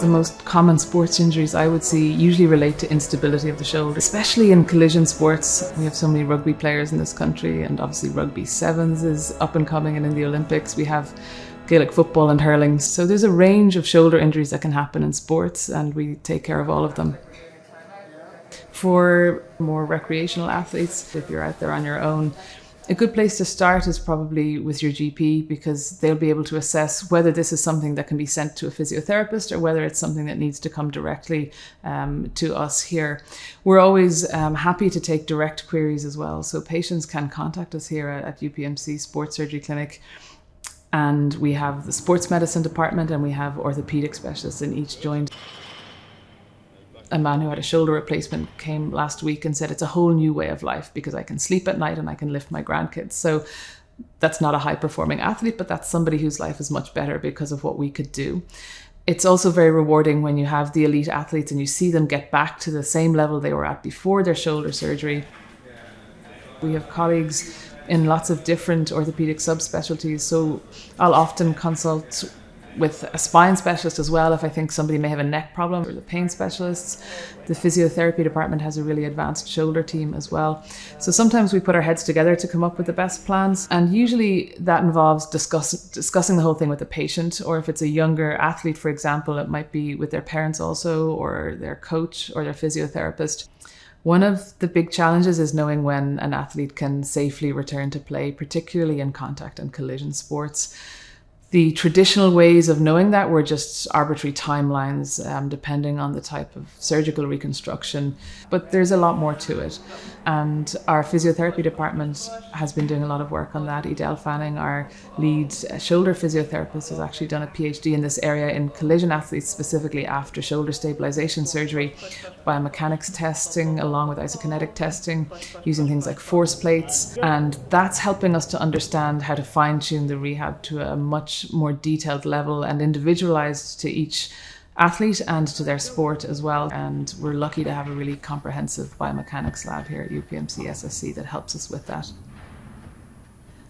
The most common sports injuries I would see usually relate to instability of the shoulder, especially in collision sports. We have so many rugby players in this country, and obviously rugby sevens is up and coming, and in the Olympics we have Gaelic football and hurling. So there's a range of shoulder injuries that can happen in sports, and we take care of all of them. For more recreational athletes, if you're out there on your own, a good place to start is probably with your GP, because they'll be able to assess whether this is something that can be sent to a physiotherapist or whether it's something that needs to come directly to us here. We're always happy to take direct queries as well. So patients can contact us here at UPMC Sports Surgery Clinic. And we have the sports medicine department, and we have orthopedic specialists in each joint. A man who had a shoulder replacement came last week and said it's a whole new way of life because I can sleep at night and I can lift my grandkids. So that's not a high performing athlete, but that's somebody whose life is much better because of what we could do. It's also very rewarding when you have the elite athletes and you see them get back to the same level they were at before their shoulder surgery. We have colleagues in lots of different orthopedic subspecialties, so I'll often consult with a spine specialist as well if I think somebody may have a neck problem, or the pain specialists. The physiotherapy department has a really advanced shoulder team as well. So sometimes we put our heads together to come up with the best plans, and usually that involves discussing the whole thing with the patient, or if it's a younger athlete, for example, it might be with their parents also, or their coach or their physiotherapist. One of the big challenges is knowing when an athlete can safely return to play, particularly in contact and collision sports. The traditional ways of knowing that were just arbitrary timelines, depending on the type of surgical reconstruction. But there's a lot more to it. And our physiotherapy department has been doing a lot of work on that. Edel Fanning, our lead shoulder physiotherapist, has actually done a PhD in this area in collision athletes, specifically after shoulder stabilization surgery, biomechanics testing along with isokinetic testing, using things like force plates. And that's helping us to understand how to fine-tune the rehab to a much more detailed level and individualized to each athlete and to their sport as well. And we're lucky to have a really comprehensive biomechanics lab here at UPMC SSC that helps us with that.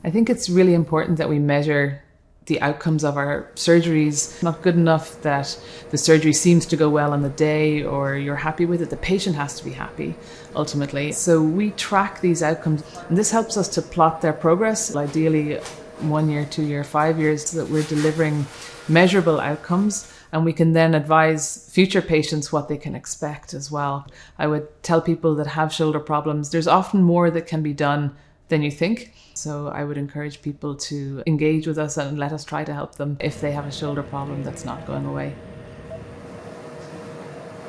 I think it's really important that we measure the outcomes of our surgeries. It's not good enough that the surgery seems to go well on the day or you're happy with it. The patient has to be happy ultimately. So we track these outcomes, and this helps us to plot their progress, ideally 1 year, 2 year, 5 years, so that we're delivering measurable outcomes, and we can then advise future patients what they can expect as well. I would tell people that have shoulder problems, there's often more that can be done than you think. So I would encourage people to engage with us and let us try to help them if they have a shoulder problem that's not going away.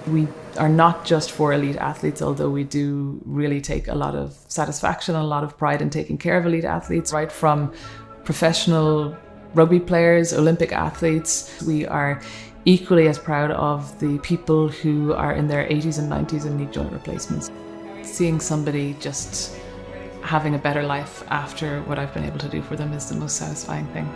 We are not just for elite athletes, although we do really take a lot of satisfaction and a lot of pride in taking care of elite athletes, right from professional rugby players, Olympic athletes. We are equally as proud of the people who are in their 80s and 90s and need joint replacements. Seeing somebody just having a better life after what I've been able to do for them is the most satisfying thing.